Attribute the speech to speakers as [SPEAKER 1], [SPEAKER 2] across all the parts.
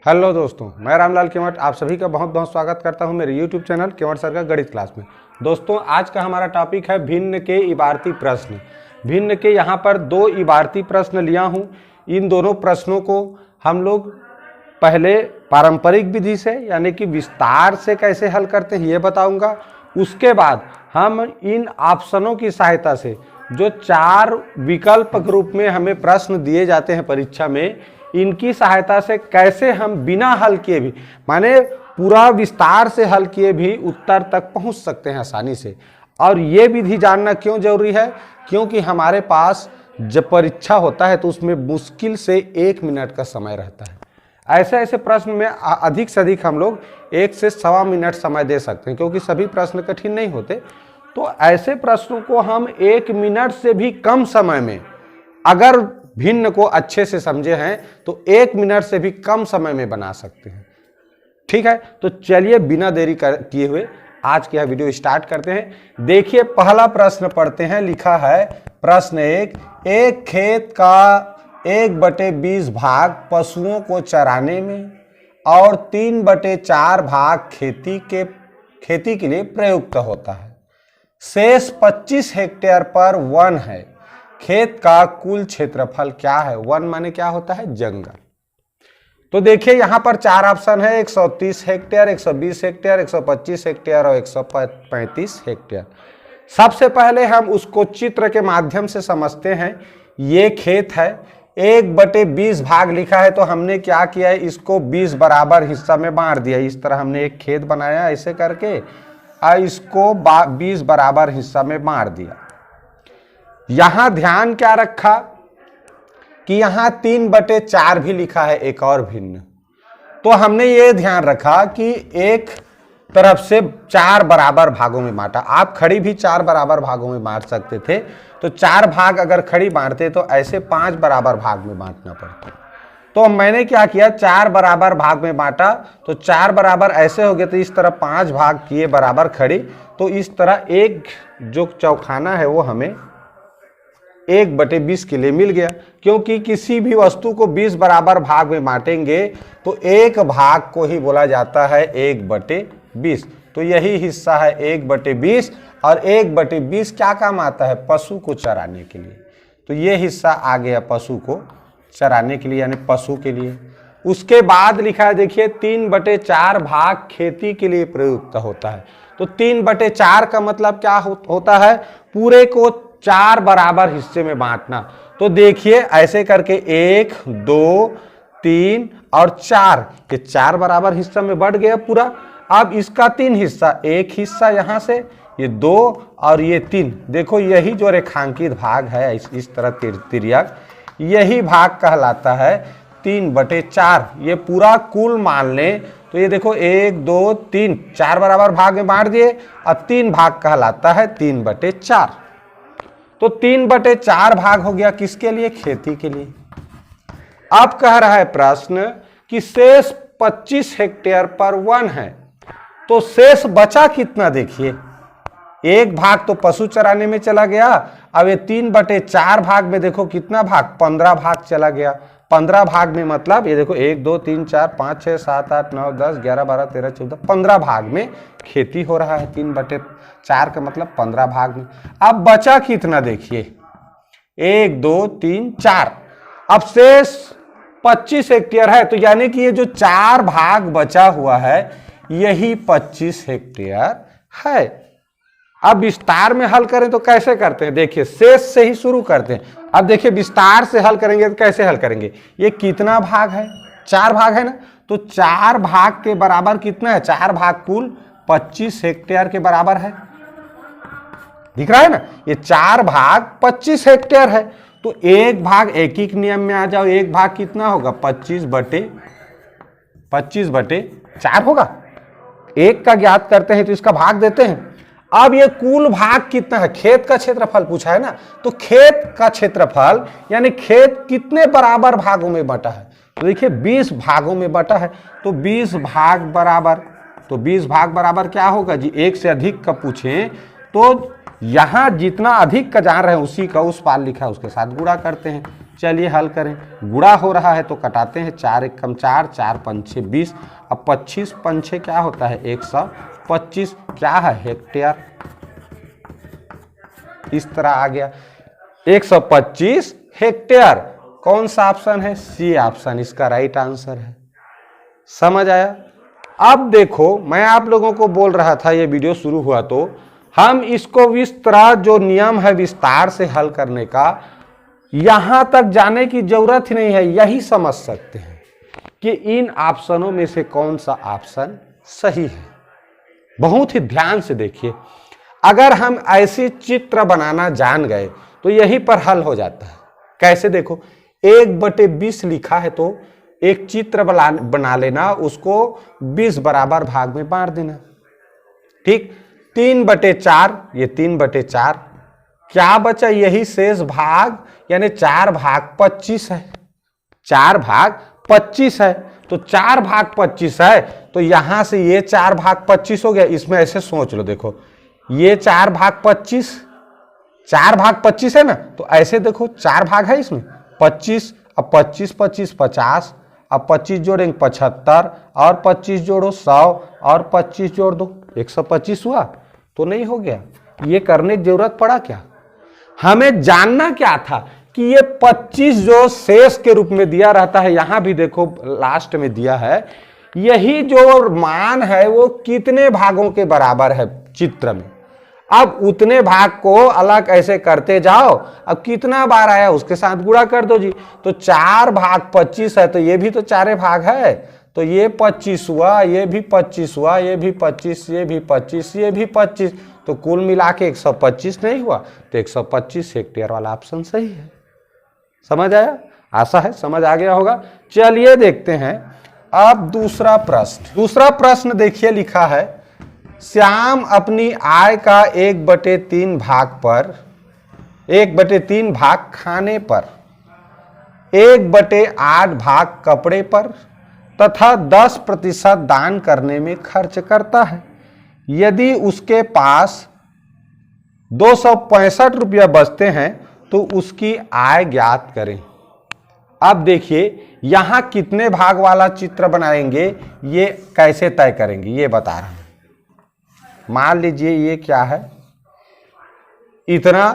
[SPEAKER 1] Hello दोस्तों, मैं रामलाल केवट आप सभी का बहुत बहुत स्वागत करता हूं मेरे यूट्यूब चैनल केवट सर का गणित क्लास में। दोस्तों, आज का हमारा टॉपिक है भिन्न के इबारती प्रश्न। भिन्न के यहाँ पर दो इबारती प्रश्न लिया हूं। इन दोनों प्रश्नों को हम लोग पहले पारंपरिक विधि से यानी कि विस्तार से कैसे हल करते हैं ये बताऊँगा। उसके बाद हम इन ऑप्शनों की सहायता से जो 4 विकल्प के रूप में हमें प्रश्न दिए जाते हैं परीक्षा में, इनकी सहायता से कैसे हम बिना हल किए भी, माने पूरा विस्तार से हल किए भी उत्तर तक पहुंच सकते हैं आसानी से। और ये विधि जानना क्यों जरूरी है? क्योंकि हमारे पास जब परीक्षा होता है तो उसमें मुश्किल से 1 मिनट का समय रहता है। ऐसे ऐसे प्रश्न में अधिक से अधिक हम लोग 1 से 1.25 मिनट समय दे सकते हैं, क्योंकि सभी प्रश्न कठिन नहीं होते। तो ऐसे प्रश्नों को हम 1 मिनट से भी कम समय में, अगर भिन्न को अच्छे से समझे हैं तो 1 मिनट से भी कम समय में बना सकते हैं। ठीक है, तो चलिए बिना देरी किए हुए आज की यह वीडियो स्टार्ट करते हैं। देखिए, पहला प्रश्न पढ़ते हैं। लिखा है प्रश्न 1, एक खेत का 1/20 भाग पशुओं को चराने में और 3/4 भाग खेती के लिए प्रयुक्त होता है। शेष 25 हेक्टेयर पर वन है। खेत का कुल क्षेत्रफल क्या है? वन माने क्या होता है? जंगल। तो देखिए यहां पर 4 ऑप्शन है, 130 हेक्टेयर, 120 हेक्टेयर, 125 हेक्टेयर और 135 हेक्टेयर। सबसे पहले हम उसको चित्र के माध्यम से समझते हैं। ये खेत है, 1/20 भाग लिखा है, तो हमने क्या किया है, इसको 20 बराबर हिस्सा में बांट दिया। इस तरह हमने एक खेत बनाया ऐसे करके और इसको 20 बराबर हिस्सा में बांट दिया। यहां ध्यान क्या रखा कि यहां 3/4 भी लिखा है, एक और भिन्न। तो हमने ये ध्यान रखा कि एक तरफ से 4 बराबर भागों में बांटा। आप खड़ी भी 4 बराबर भागों में बांट सकते थे, तो 4 भाग अगर खड़ी बांटते तो ऐसे 5 बराबर भाग में बांटना पड़ता। तो मैंने क्या किया, 4 बराबर भाग में बांटा, तो 4 बराबर ऐसे हो गए, तो इस तरह 5 भाग किए बराबर खड़ी। तो इस तरह एक जो चौखाना है वो हमें 1/20 के लिए मिल गया। क्योंकि किसी भी वस्तु को 20 बराबर भाग में बांटेंगे तो एक भाग को ही बोला जाता है 1/20। तो यही हिस्सा है 1/20, और 1/20 क्या काम आता है? पशु को चराने के लिए। तो ये हिस्सा आ गया पशु को चराने के लिए, यानी पशु के लिए। उसके बाद लिखा है, देखिए 3/4 भाग खेती के लिए प्रयुक्त होता है। तो 3/4 का मतलब क्या होता है? पूरे को 4 बराबर हिस्से में बांटना। तो देखिए ऐसे करके 1, 2, 3 और 4, ये 4 बराबर हिस्सा में बढ़ गया पूरा। अब इसका 3 हिस्सा, एक हिस्सा यहां से, ये 2 और ये 3। देखो यही जो रेखांकित भाग है इस तरह तिर्यक, यही भाग कहलाता है 3/4। ये पूरा कुल मान लें तो ये देखो 1, 2, 3, 4 बराबर भाग में बांट दिए, अब 3 भाग कहलाता है 3/4। तो 3/4 भाग हो गया किसके लिए? खेती के लिए। अब कह रहा है प्रश्न कि शेष 25 हेक्टेयर पर वन है। तो शेष बचा कितना? देखिए, एक भाग तो पशु चराने में चला गया। अब ये 3/4 भाग में देखो कितना भाग? 15 भाग चला गया। 15 भाग में मतलब ये देखो 1, 2, 3, 4, 5, 6, 7, 8, 9, 10, 11, 12, 13, 14, 15 भाग में खेती हो रहा है। 3/4 का मतलब 15 भाग में। अब बचा कितना? देखिए 1, 2, 3, 4। अब शेष 25 हेक्टेयर है, तो यानी कि ये जो 4 भाग बचा हुआ है यही 25 हेक्टेयर है। अब विस्तार में हल करें तो कैसे करते हैं? देखिए शेष से ही शुरू करते हैं। अब देखिए विस्तार से हल करेंगे तो कैसे हल करेंगे? ये कितना भाग है? 4 भाग है ना। तो 4 भाग के बराबर कितना है? 4 भाग कुल 25 हेक्टेयर के बराबर है। दिख रहा है ना, ये 4 भाग 25 हेक्टेयर है। तो एक भाग एक ही नियम में आ जाओ, एक भाग कितना होगा? 25/4 होगा। एक का ज्ञात करते हैं तो इसका भाग देते हैं। अब ये कुल भाग कितना है? खेत का क्षेत्रफल पूछा है ना, तो खेत का क्षेत्रफल यानी खेत कितने बराबर भागों में बटा है? तो देखिए 20 भागों में बटा है। तो 20 भाग बराबर, तो 20 भाग बराबर क्या होगा जी? एक से अधिक का पूछें तो यहां जितना अधिक का जान रहे हैं उसी का उस पार लिखा है उसके साथ गुणा करते हैं। चलिए हल करें। गुणा हो रहा है तो कटाते हैं, 4 एक कम 4, 4 पंचे 20। अब 25 पंचे क्या होता है 125, क्या है हेक्टेयर। इस तरह आ गया 125 हेक्टेयर। कौन सा ऑप्शन है, सी ऑप्शन इसका राइट आंसर है। समझ आया। अब देखो मैं आप लोगों को बोल रहा था ये वीडियो शुरू हुआ तो हम इसको इस तरह जो नियम है विस्तार से हल करने का, यहां तक जाने की जरूरत ही नहीं है, यही समझ सकते हैं कि इन ऑप्शनों में से कौन सा ऑप्शन सही है। बहुत ही ध्यान से देखिए, अगर हम ऐसे चित्र बनाना जान गए तो यहीं पर हल हो जाता है। कैसे देखो, 1/20 लिखा है तो एक चित्र बना लेना, उसको 20 बराबर भाग में बांट देना। ठीक, 3/4, ये 3/4 क्या बचा, यही शेष भाग, यानी 4 भाग 25 है। 4 भाग 25 है तो 4 भाग 25 है तो यहां से ये 4 भाग 25 हो गया। इसमें ऐसे सोच लो, देखो ये 4 भाग 25, 4 भाग 25 है ना, तो ऐसे देखो 4 भाग है इसमें 25। अब 25 25 50, अब 25 जोड़ेंगे 75, और 25 जोड़ो 100, और 25 जोड़ दो 125 हुआ। तो नहीं हो गया, ये करने की जरूरत पड़ा क्या। हमें जानना क्या था कि ये 25 जो शेष के रूप में दिया रहता है, यहां भी देखो लास्ट में दिया है, यही जो मान है वो कितने भागों के बराबर है चित्र में। अब उतने भाग को अलग ऐसे करते जाओ, अब कितना बार आया उसके साथ गुणा कर दो जी। तो 4 भाग 25 है तो ये भी तो 4 भाग है, तो ये 25 हुआ, ये भी 25 हुआ, ये भी 25, ये भी 25, ये भी 25, तो कुल मिला के 125 नहीं हुआ। तो 125 हेक्टेयर वाला ऑप्शन सही है। समझ आया, आशा है समझ आ गया होगा। चलिए देखते हैं अब दूसरा प्रश्न। दूसरा प्रश्न देखिए लिखा है, श्याम अपनी आय का 1/3 भाग पर, 1/3 भाग खाने पर, 1/8 भाग कपड़े पर तथा 10% दान करने में खर्च करता है। यदि उसके पास 265 रुपया बचते हैं तो उसकी आय ज्ञात करें। अब देखिए यहां कितने भाग वाला चित्र बनाएंगे, ये कैसे तय करेंगे ये बता रहा हूं। मान लीजिए ये क्या है, इतना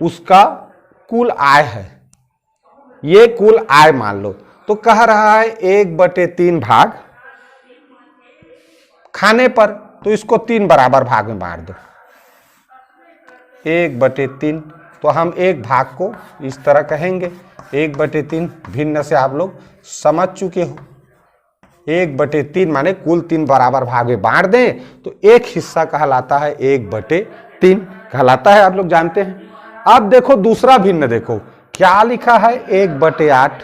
[SPEAKER 1] उसका कुल आय है, ये कुल आय मान लो। तो कह रहा है 1/3 भाग खाने पर, तो इसको 3 बराबर भाग में बांट दो। 1/3, तो हम एक भाग को इस तरह कहेंगे 1/3। भिन्न से आप लोग समझ चुके हो। 1/3 माने कुल 3 बराबर भाग में बांट दें तो एक हिस्सा कहलाता है 1/3 कहलाता है, आप लोग जानते हैं। अब देखो दूसरा भिन्न, देखो क्या लिखा है 1/8।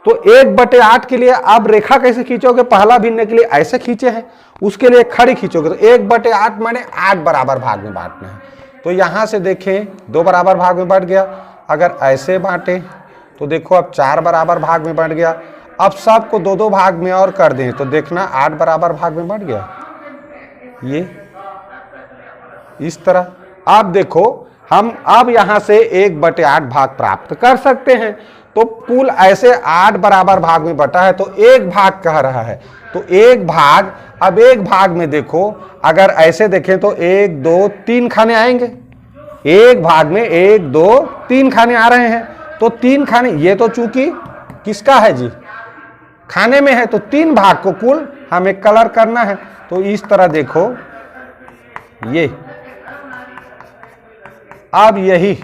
[SPEAKER 1] तो 1/8 के लिए अब रेखा कैसे खींचोगे, पहला भिन्न के लिए ऐसे खींचे हैं, उसके लिए खड़ी खींचोगे तो 1/8 माने 8 बराबर भाग में बांटना है। तो यहां से देखें 2 बराबर भाग में बढ़ गया। अगर ऐसे बांटे तो देखो अब 4 बराबर भाग में बढ़ गया। अब सबको 2-2 भाग में और कर दें तो देखना 8 बराबर भाग में बढ़ गया। ये इस तरह अब देखो हम अब यहां से 1/8 भाग प्राप्त कर सकते हैं। तो कुल ऐसे 8 बराबर भाग में बटा है तो एक भाग कह रहा है, तो एक भाग, अब एक भाग में देखो अगर ऐसे देखें तो 1 2 3 खाने आएंगे। एक भाग में 1 2 3 खाने आ रहे हैं, तो 3 खाने, ये तो चूंकि किसका है जी, खाने में है, तो 3 भाग को कुल हमें कलर करना है। तो इस तरह देखो ये, अब यही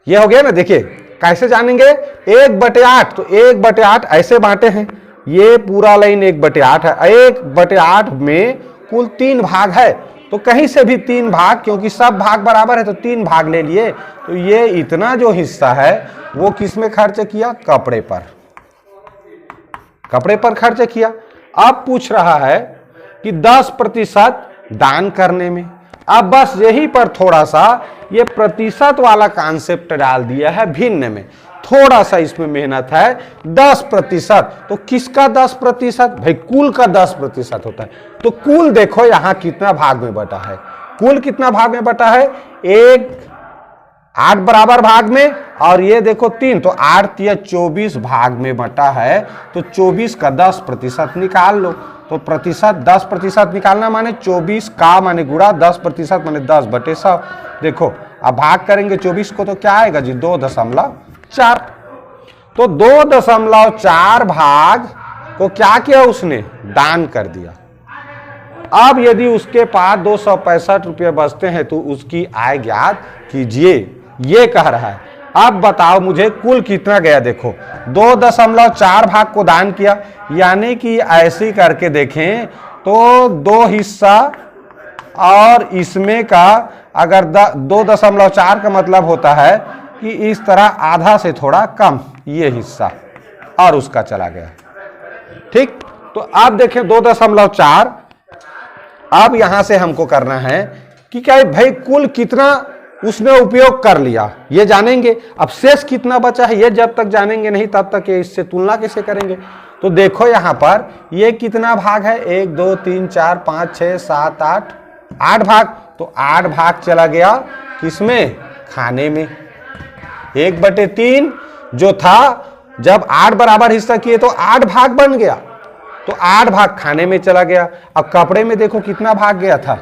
[SPEAKER 1] ये हो गया ना। देखिए कैसे जानेंगे, 1/8, तो 1/8 ऐसे बांटे हैं, ये पूरा लाइन 1/8 है। 1/8 में कुल 3 भाग है, तो कहीं से भी 3 भाग, क्योंकि सब भाग बराबर है तो 3 भाग ले लिए। तो ये इतना जो हिस्सा है वो किस में खर्च किया, कपड़े पर, कपड़े पर खर्च किया। अब पूछ रहा है कि 10% दान करने में। अब बस यही पर थोड़ा सा ये प्रतिशत वाला कॉन्सेप्ट डाल दिया है भिन्न में, थोड़ा सा इसमें मेहनत है। 10%, तो किसका 10%, भाई कुल का 10% होता है। तो कुल देखो यहां कितना भाग में बटा है, कुल कितना भाग में बटा है, 1 8 बराबर भाग में, और ये देखो 3, तो 8 या 24 भाग में बटा है, तो 24 का 10% निकाल लो। तो प्रतिशत 10% निकालना माने 24 का माने गुणा 10% माने 10/100। देखो अब भाग करेंगे 24 को तो क्या आएगा जी 2.4। तो 2.4 भाग को क्या किया उसने, दान कर दिया। अब यदि उसके पास 265 रुपये बचते हैं तो उसकी आय ज्ञात कीजिए, ये कह रहा है। अब बताओ मुझे कुल कितना गया। देखो 2.4 भाग को दान किया, यानी कि ऐसे करके देखें तो 2 हिस्सा, और इसमें का अगर 2.4 का मतलब होता है कि इस तरह आधा से थोड़ा कम ये हिस्सा, और उसका चला गया। ठीक, तो अब देखें 2.4। अब यहां से हमको करना है कि क्या भाई कुल कितना उसने उपयोग कर लिया, ये जानेंगे। अब शेष कितना बचा है ये जब तक जानेंगे नहीं तब तक ये इससे तुलना कैसे करेंगे। तो देखो यहां पर ये कितना भाग है, 1 2 3 4 5 6 7 8 भाग। तो 8 भाग चला गया किसमें, खाने में। 1/3 जो था, जब 8 बराबर हिस्सा किए तो 8 भाग बन गया, तो 8 भाग खाने में चला गया। अब कपड़े में देखो कितना भाग गया था,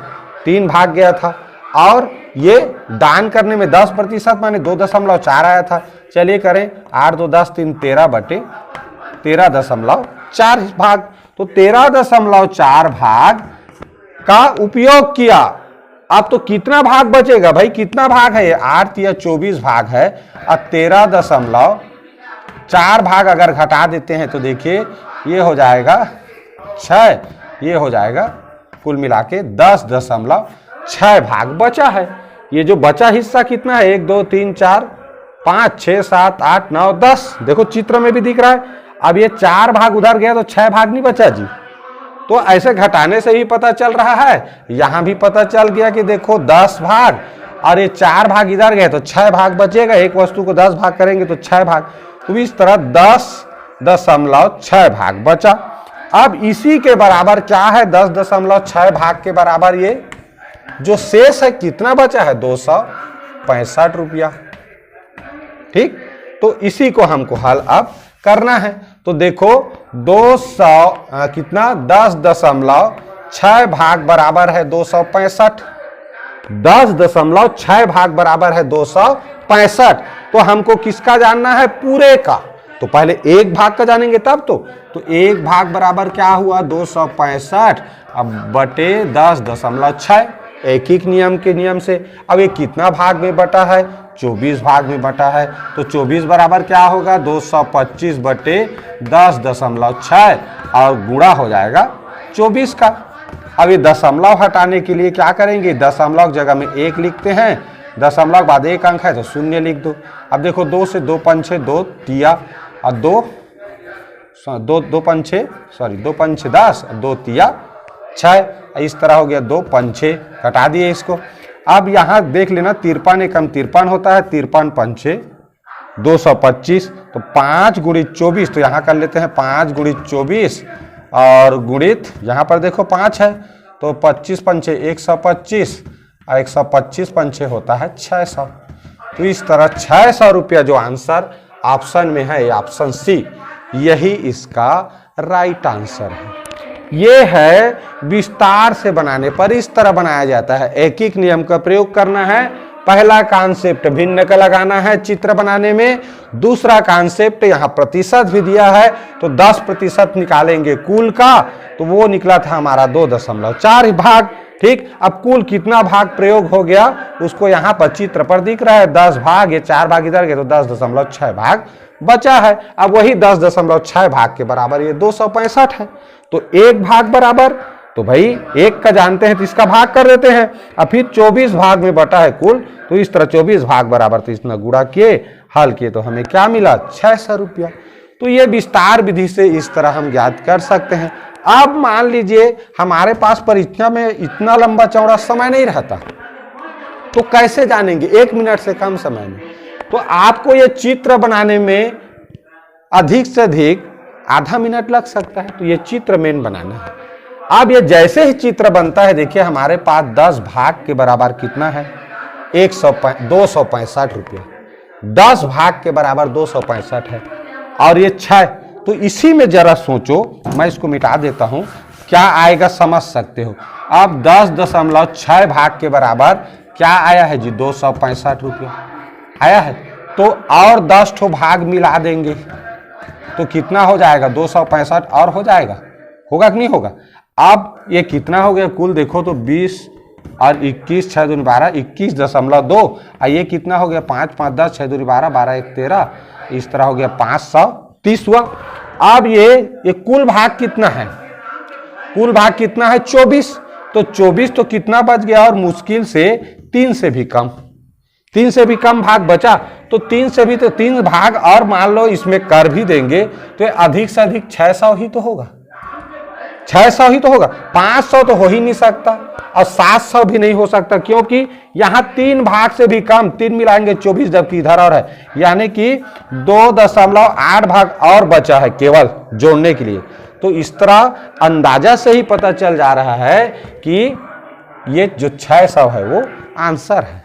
[SPEAKER 1] 3 भाग गया था, और ये दान करने में 10% माने 2.4 आया था। चलिए करें 8 2 10 3 13.4 भाग। तो 13.4 भाग का उपयोग किया। अब तो कितना भाग बचेगा भाई, कितना भाग है ये, 8 या 24 भाग है, और 13.4 भाग अगर घटा देते हैं तो देखिए ये हो जाएगा 6, ये हो जाएगा कुल मिला के 10.6 भाग बचा है। ये जो बचा हिस्सा कितना है, 1 2 3 4 5 6 7 8 9 10, देखो चित्र में भी दिख रहा है। अब ये 4 भाग उधर गया तो 6 भाग नहीं बचा जी। तो ऐसे घटाने से ही पता चल रहा है, यहां भी पता चल गया कि देखो 10 भाग, और ये 4 भाग इधर गए तो 6 भाग बचेगा। एक वस्तु को 10 भाग करेंगे तो 6 भाग, तो इस तरह 10.6 भाग बचा। अब इसी के बराबर क्या है, 10.6 भाग के बराबर ये जो शेष है कितना बचा है, 265 रुपया। ठीक, तो इसी को हमको हल अब करना है। तो देखो 200 कितना, 10.6 भाग बराबर है 265, 10.6 भाग बराबर है 265। तो हमको किसका जानना है, पूरे का। तो पहले एक भाग का जानेंगे तब तो एक भाग बराबर क्या हुआ 265, अब बटे 10.6, एक ही नियम के नियम से। अब ये कितना भाग में बटा है, 24 भाग में बटा है। तो 24 बराबर क्या होगा, 225 बटे 10.6, और गुणा हो जाएगा 24 का। अब ये दशमलव हटाने के लिए क्या करेंगे, दशमलव जगह में 1 लिखते हैं, दशमलव बाद 1 अंक है तो 0 लिख दो। अब देखो 2 से 2 पंछे 2 तिया, और 2 पंछे 10, 2 तिया 6, इस तरह हो गया 2 पंछे, घटा दिए इसको। अब यहां देख लेना 53 एकम 53 होता है, 53 पंछे 225, तो 5 गुणित 24, तो यहां कर लेते हैं 5 गुणित 24, और गुणित यहां पर देखो 5 है, तो 25 पंछे 125, और 125 पंछे होता है 600। तो इस तरह 600 रुपया जो आंसर ऑप्शन में है, ऑप्शन सी, यही इसका राइट आंसर है। ये है विस्तार से बनाने पर इस तरह बनाया जाता है। एक एक नियम का प्रयोग करना है। पहला कॉन्सेप्ट भिन्न का लगाना है चित्र बनाने में। दूसरा कॉन्सेप्ट यहाँ प्रतिशत भी दिया है, तो 10% निकालेंगे कुल का, तो वो निकला था हमारा 2.4 भाग। ठीक, अब कुल कितना भाग प्रयोग हो गया उसको यहाँ पर चित्र पर दिख रहा है, 10 भाग, ये 4 भाग इधर गए तो 10.6 भाग बचा है। अब वही 10.6 भाग के बराबर ये 265 है। तो एक भाग बराबर, तो भाई एक का जानते हैं तो इसका भाग कर देते हैं। अब फिर 24 भाग में बटा है कुल, तो इस तरह 24 भाग बराबर, तो इतना गुणा किए, हल किए, तो हमें क्या मिला 600 रुपया। तो ये विस्तार विधि से इस तरह हम ज्ञात कर सकते हैं। अब मान लीजिए हमारे पास परीक्षा में इतना लंबा चौड़ा समय नहीं रहता, तो कैसे जानेंगे, 1 मिनट से कम समय में। तो आपको ये चित्र बनाने में अधिक से अधिक आधा मिनट लग सकता है। तो ये चित्र मेन बनाना है। अब ये जैसे ही चित्र बनता है, देखिए हमारे पास 10 भाग के बराबर कितना है, 265 रुपया। 10 भाग के बराबर 265 है और ये 6, तो इसी में जरा सोचो, मैं इसको मिटा देता हूं, क्या आएगा समझ सकते हो। अब 10.6 भाग के बराबर क्या आया है जी, 265 रुपया आया है। तो और 10 ठो भाग मिला देंगे तो कितना हो जाएगा, 265 और हो जाएगा, होगा कि नहीं होगा। अब ये कितना हो गया कुल, देखो तो 20 और 21, 6 दूनी 12, 21.2, और ये कितना हो गया 5 5 10, 6 दूनी 12, 12 1 13, इस तरह हो गया 530 हुआ। अब ये कुल भाग कितना है, कुल भाग कितना है 24, तो 24 तो कितना बच गया, और मुश्किल से 3 से भी कम, 3 से भी कम भाग बचा, तो 3 से भी तो 3 भाग और मान लो इसमें कर भी देंगे तो अधिक से अधिक 600 ही तो होगा, 600 ही तो होगा, 500 तो हो ही नहीं सकता और 700 भी नहीं हो सकता, क्योंकि यहां 3 भाग से भी कम, 3 मिलाएंगे 24, जबकि इधर और है, यानी कि 2.8 भाग और बचा है केवल जोड़ने के लिए। तो इस तरह अंदाजा से ही पता चल जा रहा है कि ये जो 600 है वो आंसर है।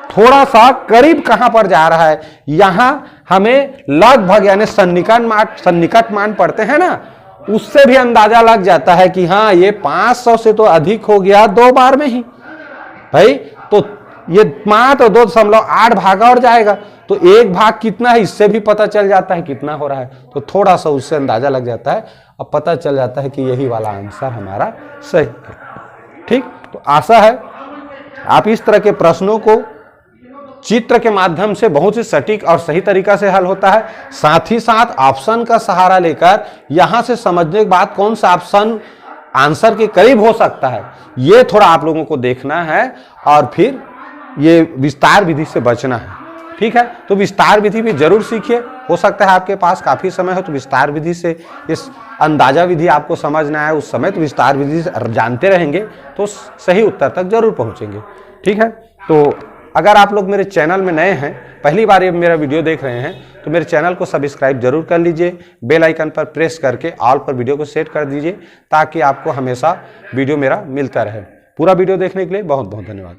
[SPEAKER 1] थोड़ा सा करीब कहां पर जा रहा है, यहां हमें लगभग यानी सन्निकट मान पढ़ते हैं ना, उससे भी अंदाजा लग जाता है कि हाँ ये 500 से तो अधिक हो गया 2 बार में ही भाई, तो ये मात्र 2.8 भाग और जाएगा, तो 1 भाग कितना है इससे भी पता चल जाता है कितना हो रहा है, तो थोड़ा सा उससे अंदाजा लग जाता है, अब पता चल जाता है कि यही वाला आंसर हमारा सही है। ठीक, तो आशा है आप इस तरह के प्रश्नों को चित्र के माध्यम से बहुत ही सटीक और सही तरीका से हल होता है, साथ ही साथ ऑप्शन का सहारा लेकर यहां से समझने के बाद कौन सा ऑप्शन आंसर के करीब हो सकता है, ये थोड़ा आप लोगों को देखना है और फिर ये विस्तार विधि से बचना है। ठीक है, तो विस्तार विधि भी जरूर सीखिए, हो सकता है आपके पास काफी समय हो तो विस्तार विधि से इस अंदाजा विधि आपको समझ ना आए उस समय, तो विस्तार विधि जानते रहेंगे तो सही उत्तर तक जरूर पहुंचेंगे। ठीक है, तो अगर आप लोग मेरे चैनल में नए हैं, पहली बार ये मेरा वीडियो देख रहे हैं, तो मेरे चैनल को सब्सक्राइब जरूर कर लीजिए, बेल आइकन पर प्रेस करके ऑल पर वीडियो को सेट कर दीजिए, ताकि आपको हमेशा वीडियो मेरा मिलता रहे। पूरा वीडियो देखने के लिए बहुत बहुत धन्यवाद।